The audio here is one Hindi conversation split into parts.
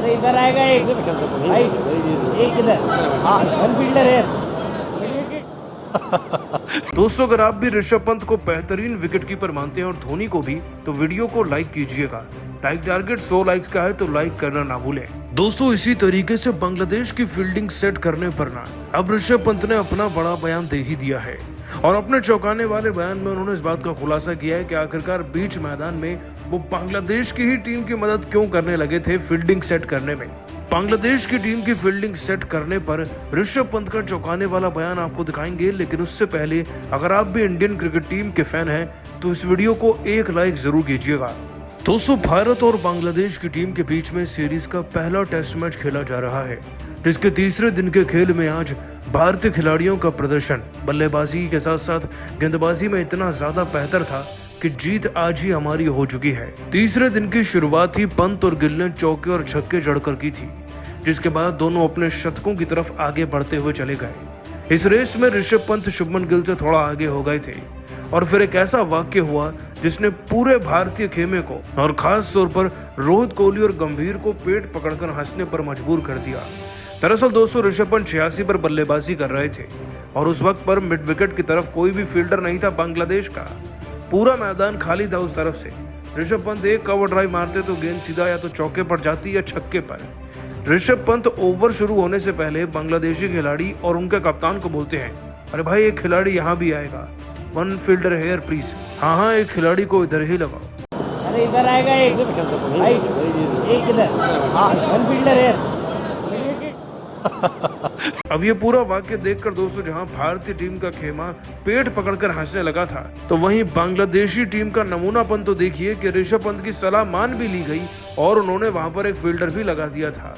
अरे इधर आएगा एक भाई, एक इधर वन फील्डर है। दोस्तों, अगर आप भी ऋषभ पंत को बेहतरीन विकेटकीपर मानते हैं और धोनी को भी, तो वीडियो को लाइक कीजिएगा। लाइक टारगेट 100 लाइक्स का है, तो लाइक करना ना भूलें। दोस्तों, इसी तरीके से बांग्लादेश की फील्डिंग सेट करने पर ना अब ऋषभ पंत ने अपना बड़ा बयान दे ही दिया है और अपने चौंकाने वाले बयान में उन्होंने इस बात का खुलासा किया है कि आखिरकार बीच मैदान में वो बांग्लादेश की ही टीम की मदद क्यों करने लगे थे फील्डिंग सेट करने में। बांग्लादेश की टीम की फील्डिंग सेट करने पर ऋषभ पंत का चौंकाने वाला बयान आपको दिखाएंगे, लेकिन उससे पहले अगर आप भी इंडियन क्रिकेट टीम के फैन हैं तो इस वीडियो को एक लाइक जरूर कीजिएगा। दोस्तों, भारत और बांग्लादेश की टीम के बीच में सीरीज का पहला टेस्ट मैच खेला जा रहा है, जिसके तीसरे दिन के खेल में आज भारतीय खिलाड़ियों का प्रदर्शन बल्लेबाजी के साथ साथ गेंदबाजी में इतना ज्यादा बेहतर था कि जीत आज ही हमारी हो चुकी है। तीसरे दिन की शुरुआत ही पंत और गिल ने चौके और छक्के जड़कर की थी, जिसके बाद दोनों अपने शतकों की तरफ आगे बढ़ते हुए चले गए। इस रेस में ऋषभ पंत शुभमन गिल से थोड़ा आगे हो गए थे और फिर एक ऐसा वाक्य हुआ जिसने पूरे भारतीय खेमे को और खास तौर पर रोहित कोहली और गंभीर को पेट पकड़कर हंसने पर मजबूर कर दिया। दरअसल दोस्तों, ऋषभ पंत 86 पर बल्लेबाजी कर रहे थे और उस वक्त पर मिड विकेट की तरफ कोई भी फील्डर नहीं था बांग्लादेश का। पूरा मैदान खाली था उस तरफ से। ऋषभ पंत एक कवर ड्राइव मारते तो गेंद सीधा या तो चौके पर जाती या छक्के पर। ऋषभ पंत ओवर शुरू होने से पहले बांग्लादेशी खिलाड़ी और उनके कप्तान को बोलते हैं, अरे भाई एक खिलाड़ी यहाँ भी आएगा, वन फील्डर हेयर प्लीज। हाँ, एक खिलाड़ी को इधर ही लगाओ। अरे इधर आएगा एक भाई, एक इधर वन फील्डर है। अब ये पूरा वाक्य देखकर दोस्तों, जहां भारतीय टीम का खेमा पेट पकड़कर हंसने लगा था, तो वहीं बांग्लादेशी टीम का नमूनापन तो देखिए कि ऋषभ पंत की सलाह मान भी ली गई और उन्होंने वहां पर एक फील्डर भी लगा दिया था,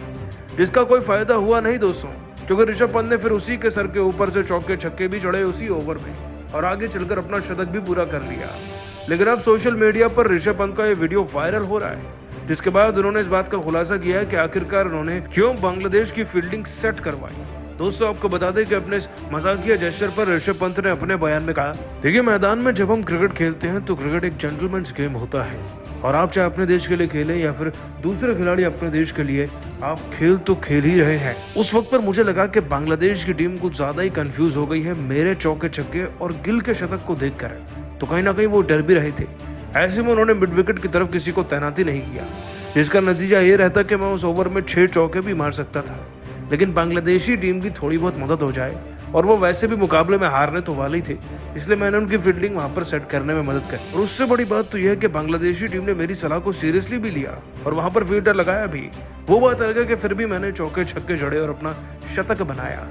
जिसका कोई फायदा हुआ नहीं दोस्तों, क्योंकि ऋषभ पंत ने फिर उसी के सर के ऊपर से चौके छक्के भी चढ़े उसी ओवर में और आगे चलकर अपना शतक भी पूरा कर लिया। लेकिन अब सोशल मीडिया पर ऋषभ पंत का ये वीडियो वायरल हो रहा है, जिसके बाद उन्होंने इस बात का खुलासा किया है कि आखिरकार उन्होंने क्यों बांग्लादेश की फील्डिंग सेट करवाई। दोस्तों, आपको बता दें कि अपने इस मजाकिया जेस्चर पर ऋषभ पंत ने अपने बयान में कहा, देखिए मैदान में जब हम क्रिकेट खेलते हैं तो क्रिकेट एक जेंटलमैन्स गेम होता है और आप चाहे अपने देश के लिए खेलें या फिर दूसरे खिलाड़ी अपने देश के लिए, आप खेल तो खेल ही रहे हैं। उस वक्त पर मुझे लगा कि बांग्लादेश की टीम कुछ ज्यादा ही कंफ्यूज हो गई है मेरे चौके छक्के और गिल के शतक को देखकर, तो कहीं ना कहीं वो डर भी रहे थे। ऐसे में उन्होंने मिड विकेट की तरफ किसी को तैनाती नहीं किया, जिसका नतीजा ये रहता कि मैं उस ओवर में 6 चौके भी मार सकता था, लेकिन बांग्लादेशी टीम की थोड़ी बहुत मदद हो जाए और वो वैसे भी मुकाबले में हारने तो वाले ही थे, इसलिए मैंने उनकी फील्डिंग वहां पर सेट करने में मदद करी। और उससे बड़ी बात तो यह है कि बांग्लादेशी टीम ने मेरी सलाह को सीरियसली भी लिया और वहां पर फील्डर लगाया भी। वो बात अलग है कि फिर भी मैंने चौके छक्के जड़े और अपना शतक बनाया,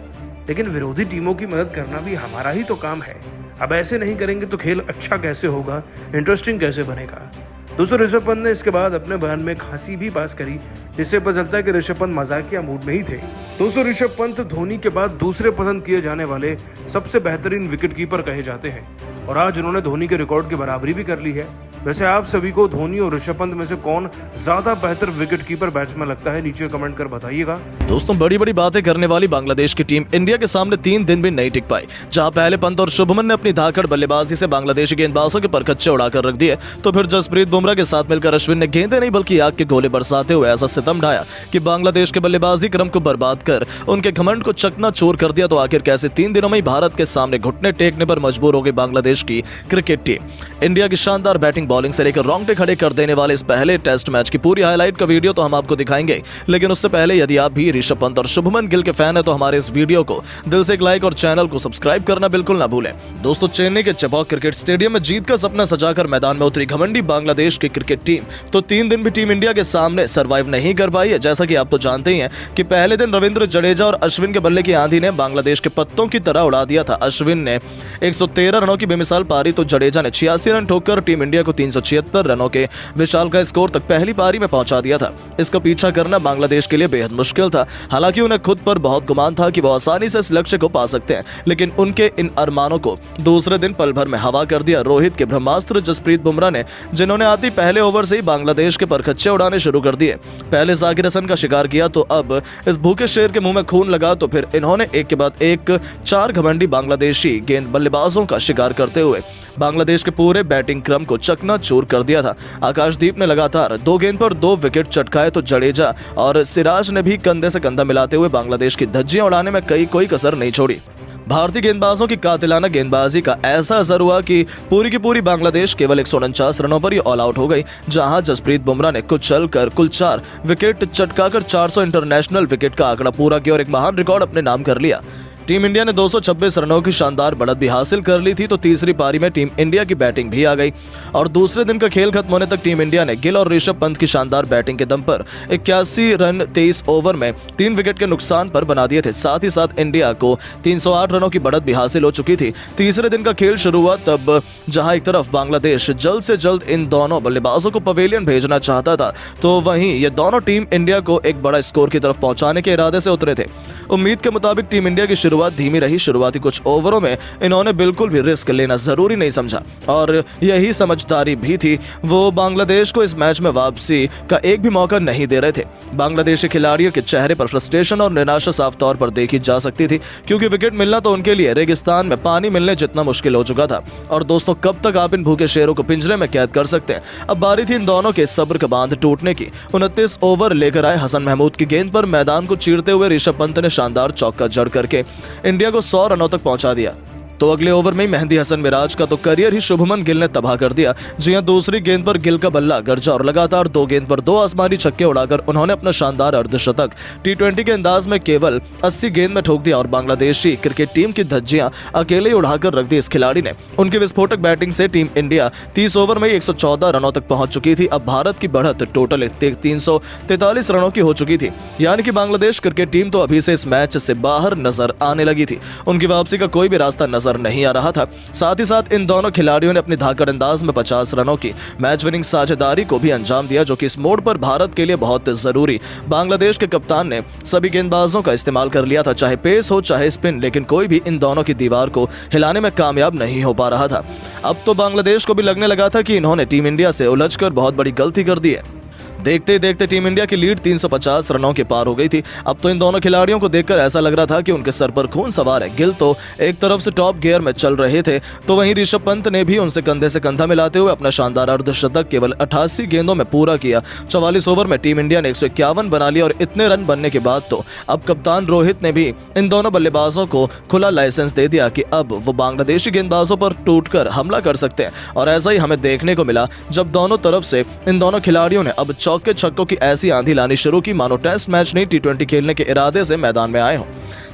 लेकिन विरोधी टीमों की मदद करना भी हमारा ही तो काम है। अब ऐसे नहीं करेंगे तो खेल अच्छा कैसे होगा, इंटरेस्टिंग कैसे बनेगा। दोस्तों, ऋषभ पंत ने इसके बाद अपने बयान में एक हंसी भी पास करी, जिससे पता चलता है कि ऋषभ पंत मजाकिया मूड में ही थे। दोस्तों, ऋषभ पंत धोनी के बाद दूसरे पसंद किए जाने वाले सबसे बेहतरीन विकेटकीपर कहे जाते हैं और आज उन्होंने धोनी के रिकॉर्ड की बराबरी भी कर ली है। वैसे आप सभी को धोनी और ऋषभ पंत में से कौन ज्यादा बेहतर विकेटकीपर बैट्समैन लगता है, नीचे कमेंट कर बताइएगा। दोस्तों, बड़ी बड़ी बातें करने वाली बांग्लादेश की टीम इंडिया के सामने 3 दिन भी नहीं टिक पाई। जहां पहले पंत और शुभमन ने अपनी धाकड़ बल्लेबाजी से बांग्लादेशी गेंदबाजों के परखच्चे उड़ाकर रख दिए, तो फिर जसप्रीत बुमराह के साथ मिलकर अश्विन ने गेंदें नहीं बल्कि आग के गोले बरसाते हुए ऐसा सितम ढाया कि बांग्लादेश के बल्लेबाजी क्रम को बर्बाद कर उनके घमंड को चकनाचूर कर दिया। तो आखिर कैसे 3 दिनों में ही भारत के सामने घुटने टेकने पर मजबूर हो गई बांग्लादेश की क्रिकेट टीम। इंडिया की शानदार बैटिंग बॉलिंग से लेकर रोंगटे खड़े कर देने वाले इस पहले टेस्ट मैच की पूरी हाईलाइट का वीडियो तो हम आपको दिखाएंगे, लेकिन उससे पहले यदि आप भी ऋषभ पंत और शुभमन गिल के फैन है तो हमारे इस वीडियो को दिल से एक लाइक और चैनल को सब्सक्राइब करना बिल्कुल ना भूलें। दोस्तों, चेन्नई के चेपॉक क्रिकेट स्टेडियम में जीत का सपना सजाकर मैदान में उतरी घमंडी बांग्लादेश की क्रिकेट टीम तो 3 दिन भी टीम इंडिया के सामने सर्वाइव नहीं कर पाई है। जैसा कि आप तो जानते ही हैं कि पहले दिन रविंद्र जडेजा और अश्विन के बल्ले की आंधी ने बांग्लादेश के पत्तों की तरह उड़ा दिया था। अश्विन ने 113 रनों की बेमिसाल पारी तो जडेजा ने 86 रन ठोककर टीम इंडिया को 376 रनों के विशाल का स्कोर तक पहली पारी में पहुंचा दिया था। इसका पीछा करना बांग्लादेश के लिए बेहद मुश्किल था। हालांकि उन्हें खुद पर बहुत गुमान था कि वो आसानी से इस लक्ष्य को पा सकते हैं, लेकिन उनके इन अरमानों को दूसरे दिन पल भर में हवा कर दिया रोहित के ब्रह्मास्त्र जसप्रीत बुमराह ने, जिन्होंने आती पहले ओवर से ही बांग्लादेश के परखच्चे उड़ाने शुरू कर दिए। पहले जाकिर हसन का शिकार किया तो अब इस भूखे शेर के मुंह में खून लगा, तो फिर इन्होंने एक के बाद एक 4 घमंडी बांग्लादेशी गेंद बल्लेबाजों का शिकार करते हुए बांग्लादेश के पूरे बैटिंग क्रम को चकना चूर कर दिया था। आकाशदीप ने लगातार 2 गेंद पर 2 विकेट चटकाए तो जडेजा और सिराज ने भी कंधे से कंधा मिलाते हुए बांग्लादेश की धज्जियां उड़ाने में कोई कसर नहीं छोड़ी। भारतीय गेंदबाजों की कातिलाना गेंदबाजी का ऐसा असर हुआ कि पूरी की पूरी बांग्लादेश केवल 149 रनों पर ही ऑल आउट हो गई, जहां जसप्रीत बुमराह ने कुचलकर कुल 4 विकेट चटकाकर 400 इंटरनेशनल विकेट का आंकड़ा पूरा किया और एक महान रिकॉर्ड अपने नाम कर लिया। टीम इंडिया ने 226 रनों की शानदार बढ़त भी हासिल कर ली थी, तो तीसरी पारी में टीम इंडिया की बैटिंग भी आ गई और दूसरे दिन का खेल खत्म होने तक टीम इंडिया ने गिल और ऋषभ पंत की शानदार बैटिंग के दम पर 81 रन 23 ओवर में 3 विकेट के नुकसान पर बना दिए थे। साथ ही साथ इंडिया को 308 रनों की बढ़त भी हासिल हो चुकी थी। तीसरे दिन का खेल शुरू हुआ तब जहां एक तरफ बांग्लादेश जल्द से जल्द इन दोनों बल्लेबाजों को पवेलियन भेजना चाहता था, तो वहीं ये दोनों टीम इंडिया को एक बड़ा स्कोर की तरफ पहुंचाने के इरादे से उतरे थे। उम्मीद के मुताबिक टीम इंडिया की शुरुआत धीमी रही। शुरुआती कुछ ओवरों में इन्होंने बिल्कुल भी रिस्क लेना जरूरी नहीं समझा और यही समझदारी भी थी। वो बांग्लादेश को इस मैच में वापसी का एक भी मौका नहीं दे रहे थे। बांग्लादेशी खिलाड़ियों के चेहरे पर फ्रस्ट्रेशन और निराशा साफ तौर पर देखी जा सकती थी, क्योंकि विकेट मिलना तो उनके लिए रेगिस्तान में पानी मिलने जितना मुश्किल हो चुका था। और दोस्तों, कब तक आप इन भूखे शेरों को पिंजरे में कैद कर सकते हैं? अब बारी थी इन दोनों के सब्र का बांध टूटने की। 29 ओवर लेकर आए हसन महमूद की गेंद पर मैदान को चीरते हुए ऋषभ पंत ने शानदार चौका जड़ करके इंडिया को 100 रनों तक पहुंचा दिया। तो अगले ओवर में मेहंदी हसन मिराज का तो करियर ही शुभमन गिल ने तबाह कर दिया। जी हां, दूसरी गेंद पर गिल का बल्ला गरजा और लगातार 2 गेंद पर 2 आसमानी छक्के उड़ाकर उन्होंने अपना शानदार अर्धशतक T20 के अंदाज में केवल 80 गेंद में ठोक दिया और बांग्लादेशी क्रिकेट टीम की धज्जियां अकेले ही उड़ाकर रख दी। इस खिलाड़ी ने उनकी विस्फोटक बैटिंग से टीम इंडिया 30 ओवर में 114 रनों तक पहुंच चुकी थी। अब भारत की बढ़त टोटल 343 रनों की हो चुकी थी, यानी कि बांग्लादेश क्रिकेट टीम तो अभी से इस मैच से बाहर नजर आने लगी थी। उनकी वापसी का कोई भी रास्ता नजर नहीं आ रहा था। साथ ही साथ इन दोनों खिलाड़ियों ने अपनी धाकड़ अंदाज में 50 रनों की मैच विनिंग साझेदारी को भी अंजाम दिया, जो कि इस मोड़ पर भारत के लिए बहुत जरूरी। बांग्लादेश के कप्तान ने सभी गेंदबाजों का इस्तेमाल कर लिया था, चाहे पेस हो चाहे स्पिन, लेकिन कोई भी इन दोनों की दीवार को हिलाने में कामयाब नहीं हो पा रहा था। अब तो बांग्लादेश को भी लगने लगा था कि इन्होंने टीम इंडिया से उलझकर बहुत बड़ी गलती कर दी है। देखते ही देखते टीम इंडिया की लीड 350 रनों के पार हो गई थी। अब तो इन दोनों खिलाड़ियों को देखकर ऐसा लग रहा था कि उनके सर पर खून सवार है। गिल तो एक तरफ से टॉप गियर में चल रहे थे, तो वहीं ऋषभ पंत ने भी उनसे कंधे से कंधा मिलाते हुए अपना शानदार अर्धशतक केवल 88 गेंदों में पूरा किया। 44 ओवर में टीम इंडिया ने 151 बना लिया और इतने रन बनने के बाद तो अब कप्तान रोहित ने भी इन दोनों बल्लेबाजों को खुला लाइसेंस दे दिया कि अब वो बांग्लादेशी गेंदबाजों पर टूटकर हमला कर सकते हैं। और ऐसा ही हमें देखने को मिला जब दोनों तरफ से इन दोनों खिलाड़ियों ने अब चौके छक्कों की ऐसी आंधी लानी शुरू की मानो टेस्ट मैच नहीं T20 खेलने के इरादे से मैदान में आए हों।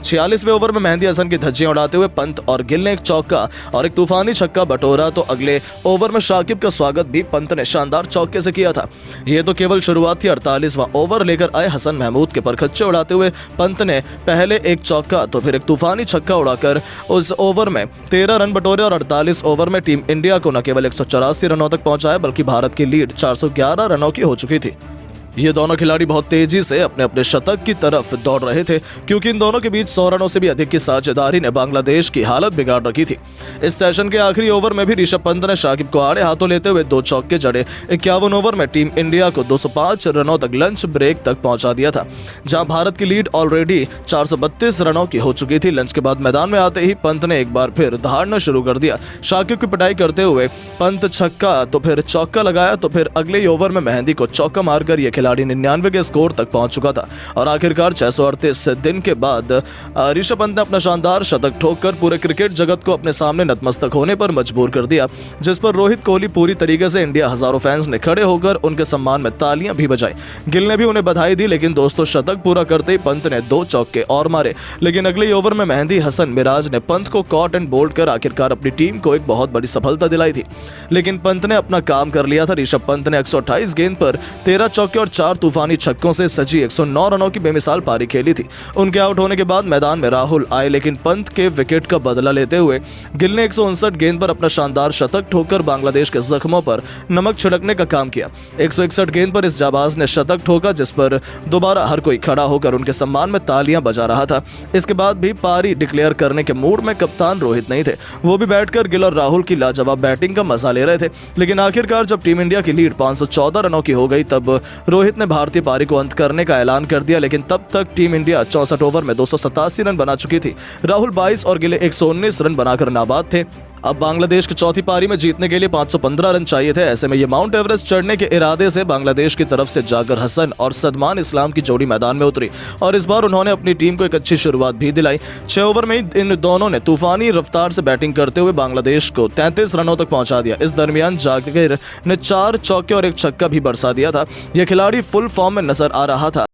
46वें ओवर में मेहंदी हसन की धज्जियां उड़ाते हुए पंत और गिल ने एक चौका और एक तूफानी छक्का बटोरा, तो अगले ओवर में शाकिब का स्वागत भी पंत ने शानदार चौके से किया था। यह तो केवल शुरुआत थी। 48वां ओवर लेकर आए हसन महमूद के परखच्चे उड़ाते हुए पंत ने पहले एक चौका तो फिर एक तूफानी छक्का उड़ाकर उस ओवर में 13 रन बटोरे और 48 ओवर में टीम इंडिया को न केवल 184 रनों तक पहुंचाया, बल्कि भारत की लीड 411 रनों की हो चुकी थी। ये दोनों खिलाड़ी बहुत तेजी से अपने अपने शतक की तरफ दौड़ रहे थे, क्योंकि इन दोनों के बीच 100 रनों से भी अधिक की साझेदारी ने बांग्लादेश की हालत बिगाड़ रखी थी। इस सेशन के आखिरी ओवर में भी ऋषभ पंत ने शाकिब को आड़े हाथों लेते हुए 2 चौके जड़े। 51 ओवर में टीम इंडिया को 205 रनों तक लंच ब्रेक तक पहुंचा दिया था, जहां भारत की लीड ऑलरेडी 432 रनों की हो चुकी थी। लंच के बाद मैदान में आते ही पंत ने एक बार फिर दहाड़ना शुरू कर दिया। शाकिब की पिटाई करते हुए पंत छक्का तो फिर चौका लगाया, तो फिर अगले ही ओवर में मेहंदी को चौका मारकर यह खिलाड़ी 99 के स्कोर तक पहुंच चुका था। और आखिरकार 638 दिन के बाद ऋषभ पंत ने अपना शानदार शतक ठोककर पूरे क्रिकेट जगत को अपने सामने नतमस्तक होने पर मजबूर कर दिया, जिस पर रोहित कोहली पूरी तरीके से इंडिया हजारों फैंस ने खड़े होकर उनके सम्मान में तालियां भी बजाई। गिल ने भी उन्हें बधाई दी, लेकिन दोस्तों शतक पूरा करते ही पंत ने 2 चौके और मारे। लेकिन अगले ही ओवर में मेहंदी हसन मिराज ने पंत को कॉट एंड बोल्ड कर आखिरकार अपनी टीम को एक बहुत बड़ी सफलता दिलाई थी। लेकिन पंत ने अपना काम कर लिया था। ऋषभ पंत ने 128 गेंद पर 13 चौके और 4 तूफानी छक्कों से सजी 109 रनों की बेमिसाल पारी खेली थी। उनके आउट होने के बाद मैदान में राहुल आए, लेकिन पंत के विकेट का बदला लेते हुए गिल ने 159 गेंद पर अपना शानदार शतक ठोककर बांग्लादेश के जख्मों पर नमक छिड़कने का काम किया। 161 गेंद पर इस जाबाज ने शतक ठोका, जिस पर दोबारा हर कोई खड़ा होकर उनके सम्मान में तालियां बजा रहा था। इसके बाद भी पारी डिक्लेयर करने के मूड में कप्तान रोहित नहीं थे। वो भी बैठकर गिल और राहुल की लाजवाब बैटिंग का मजा ले रहे थे। लेकिन आखिरकार जब टीम इंडिया की लीड 514 रनों की हो गई, तब रोहित ने भारतीय पारी को अंत करने का ऐलान कर दिया। लेकिन तब तक टीम इंडिया 64 ओवर में 287 रन बना चुकी थी। राहुल 22 और गिल 119 रन बनाकर नाबाद थे। अब बांग्लादेश की चौथी पारी में जीतने के लिए 515 रन चाहिए थे। ऐसे में ये माउंट एवरेस्ट चढ़ने के इरादे से बांग्लादेश की तरफ से जाकिर हसन और सदमान इस्लाम की जोड़ी मैदान में उतरी और इस बार उन्होंने अपनी टीम को एक अच्छी शुरुआत भी दिलाई। 6 ओवर में ही इन दोनों ने तूफानी रफ्तार से बैटिंग करते हुए बांग्लादेश को 33 रनों तक पहुंचा दिया। इस दरमियान जाकिर ने 4 चौके और 1 छक्का भी बरसा दिया था। यह खिलाड़ी फुल फॉर्म में नजर आ रहा था।